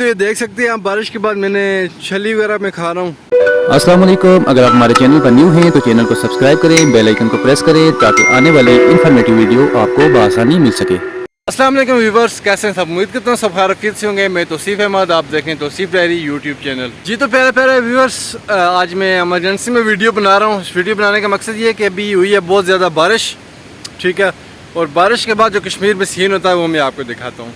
तो ये देख सकते हैं आप, बारिश के बाद मैंने छली वगैरह में खा रहा हूँ। अस्सलाम वालेकुम। अगर आप हमारे चैनल पर न्यू हैं तो चैनल को सब्सक्राइब करें, बेल आइकन को प्रेस करें ताकि आने वाले इन्फॉर्मेटिव वीडियो आपको बआसानी मिल सके। अस्सलाम वालेकुम व्यूवर्स, कैसे हैं सब? उम्मीद करता हूँ सब खैरियत से होंगे। मैं तौसीफ अहमद, आप देखें तौसीफ डायरी यूट्यूब चैनल। जी तो प्यारे व्यूवर्स, आज मैं एमरजेंसी में वीडियो बना रहा हूँ। इस वीडियो बनाने का मकसद ये है कि अभी हुई है बहुत ज़्यादा बारिश, ठीक है, और बारिश के बाद जो कश्मीर में सीन होता है वो मैं आपको दिखाता हूँ।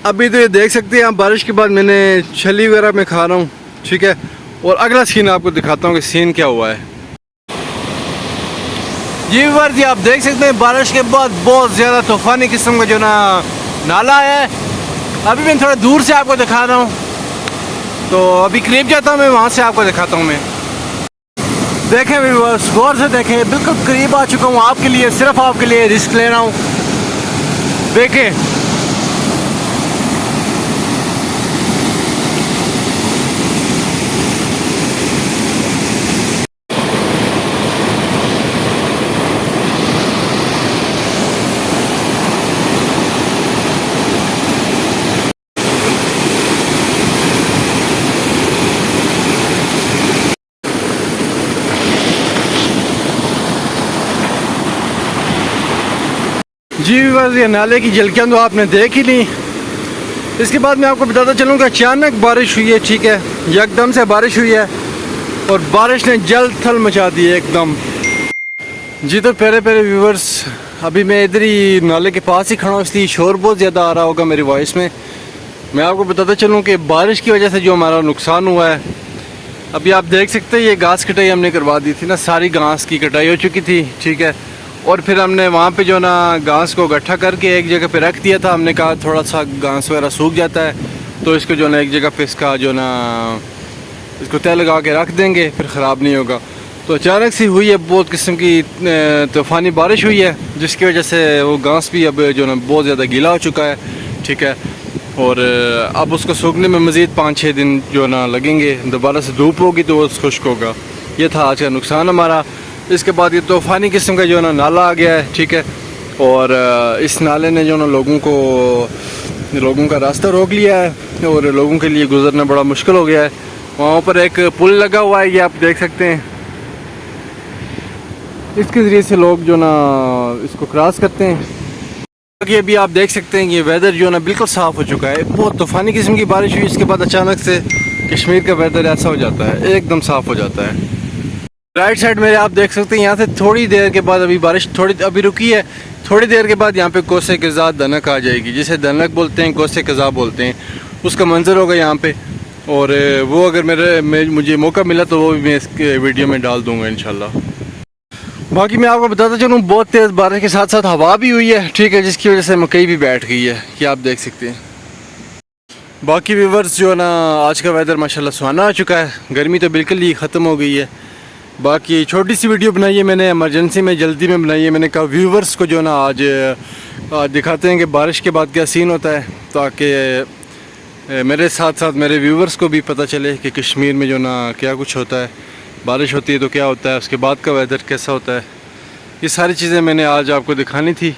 अभी तो ये देख सकते हैं आप, बारिश के बाद मैंने छली वगैरह में खा रहा हूँ, ठीक है, और अगला सीन आपको दिखाता हूँ कि सीन क्या हुआ है। जी व्यूअर्स, ये आप देख सकते हैं बारिश के बाद बहुत ज़्यादा तूफ़ानी किस्म का जो नाला है। अभी मैं थोड़ा दूर से आपको दिखा रहा हूँ, तो अभी करीब जाता हूँ मैं, वहाँ से आपको दिखाता हूँ मैं। देखें व्यूअर्स, गौर से देखें, बिल्कुल करीब आ चुका हूँ आपके लिए, सिर्फ आपके लिए रिस्क ले रहा हूँ। देखें जी व्यूअर्स, ये नाले की झलकियाँ तो आपने देख ही ली। इसके बाद मैं आपको बताता चलूँ कि अचानक बारिश हुई है, ठीक है, यकदम से बारिश हुई है और बारिश ने जल थल मचा दी है एकदम। जी तो प्यारे व्यूअर्स, अभी मैं इधर ही नाले के पास ही खड़ा हूँ, इसलिए शोर बहुत ज़्यादा आ रहा होगा मेरी वॉइस में। मैं आपको बताता चलूँ कि बारिश की वजह से जो हमारा नुकसान हुआ है, अभी आप देख सकते हैं ये घास कटाई हमने करवा दी थी ना, सारी घास की कटाई हो चुकी थी, ठीक है, और फिर हमने वहाँ पे जो घास को इकट्ठा करके एक जगह पे रख दिया था। हमने कहा थोड़ा सा घास वगैरह सूख जाता है तो इसको जो एक जगह पे इसका इसको तय लगा के रख देंगे, फिर ख़राब नहीं होगा। तो अचानक से हुई है बहुत किस्म की तूफ़ानी बारिश हुई है, जिसकी वजह से वो घास भी अब जो बहुत ज़्यादा गीला हो चुका है, ठीक है, और अब उसको सूखने में मज़ीद 5-6 दिन जो लगेंगे। दोबारा से धूप होगी तो वो खुश्क होगा। ये था आज का नुकसान हमारा। इसके बाद ये तूफ़ानी किस्म का जो नाला आ गया है, ठीक है, और इस नाले ने जो लोगों का रास्ता रोक लिया है और लोगों के लिए गुजरना बड़ा मुश्किल हो गया है। वहाँ पर एक पुल लगा हुआ है, ये आप देख सकते हैं, इसके ज़रिए से लोग जो इसको क्रॉस करते हैं। कि अभी आप देख सकते हैं कि वेदर जो बिल्कुल साफ़ हो चुका है। बहुत तूफ़ानी किस्म की बारिश हुई, इसके बाद अचानक से कश्मीर का वेदर ऐसा हो जाता है, एकदम साफ़ हो जाता है। राइट साइड मेरे आप देख सकते हैं, यहाँ से थोड़ी देर के बाद, अभी बारिश अभी रुकी है, थोड़ी देर के बाद यहाँ पे कोसे कज़ा दनक आ जाएगी, जिसे दनक बोलते हैं, कोसे कज़ा बोलते हैं। उसका मंजर होगा यहाँ पे, और वो अगर मुझे मौका मिला तो वो भी मैं इस वीडियो में डाल दूँगा इंशाल्लाह। बाकी मैं आपको बताता चलूँ, बहुत तेज़ बारिश के साथ साथ हवा भी हुई है, ठीक है, जिसकी वजह से मकई भी बैठ गई है, ये आप देख सकते हैं। बाकी व्यूअर्स जो आज का वेदर माशाल्लाह सुहाना आ चुका है, गर्मी तो बिल्कुल ही ख़त्म हो गई है। बाकी छोटी सी वीडियो बनाई है मैंने, एमरजेंसी में जल्दी में बनाई है। मैंने कहा व्यूवर्स को जो आज दिखाते हैं कि बारिश के बाद क्या सीन होता है, ताकि मेरे साथ साथ मेरे व्यूवर्स को भी पता चले कि कश्मीर में जो क्या कुछ होता है, बारिश होती है तो क्या होता है, उसके बाद का वेदर कैसा होता है। ये सारी चीज़ें मैंने आज आपको दिखानी थी।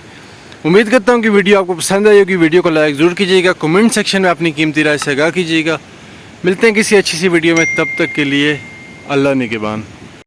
उम्मीद करता हूँ कि वीडियो आपको पसंद आई होगी। वीडियो को लाइक ज़रूर कीजिएगा, कमेंट सेक्शन में अपनी कीमती राय से आगाह कीजिएगा। मिलते हैं किसी अच्छी सी वीडियो में, तब तक के लिए अल्लाह निगहबान।